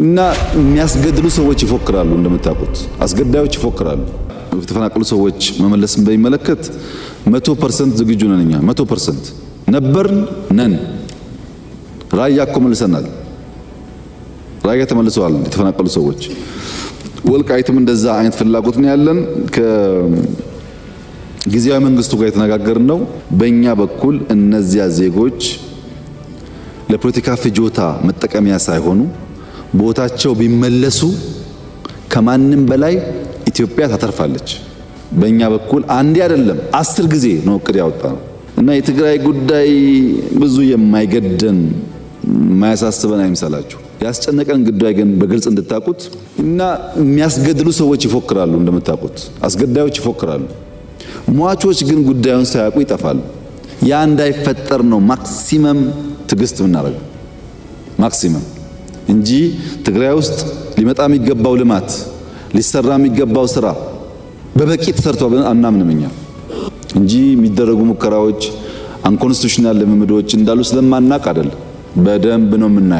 እና የሚያስገድሉ ሰዎች ይፎክራሉ። እንደምታውቁት አስገዳዮች ይፎክራሉ። የተፈናቀሉ ሰዎች መመለስን በሚመለከት 100% ዝግጁ ነን። እኛ 100% ነበርን ነን። ራያ እኮ መልሰናል። ራያ ተመልሰዋል የተፈናቀሉ ሰዎች። ወልቃይትም እንደዛ አይነት ፍላጎት ነው ያለን። ከጊዜያዊ መንግስቱ ጋር የተነጋገርን ነው። በእኛ በኩል እነዚያ ዜጎች ለፖለቲካ ፍጆታ መጠቀሚያ ሳይሆኑ ቦታቸው ቢመለሱ ከማንም በላይ ኢትዮጵያ ታተርፋለች። በእኛ በኩል አንዴ አይደለም 10 ጊዜ ነው እቅድ ያወጣነው እና የትግራይ ጉዳይ ብዙ የማይገደን የማያሳስበን አይምሰላችሁ። ያስጨነቀን ጉዳይ ግን በግልጽ እንድታቁት እና የሚያስገድሉ ሰዎች ይፎክራሉ። እንደምታውቁት አስገዳዮች ይፎክራሉ። ሟቾች ግን ጉዳዩን ሳያውቁ ይጠፋሉ። ያ እንዳይፈጠር ነው ማክሲመም ትግስት የምናደርገው ማክሲመም እንጂ ትግራይ ውስጥ ሊመጣ የሚገባው ልማት ሊሰራ የሚገባው ስራ በበቂ ተሰርቷል ብለን አናምንም እኛ እንጂ የሚደረጉ ሙከራዎች አንኮንስቲቱሽናል ልምምዶች እንዳሉ ስለማናቅ አይደለም። በደንብ ነው የምናየው።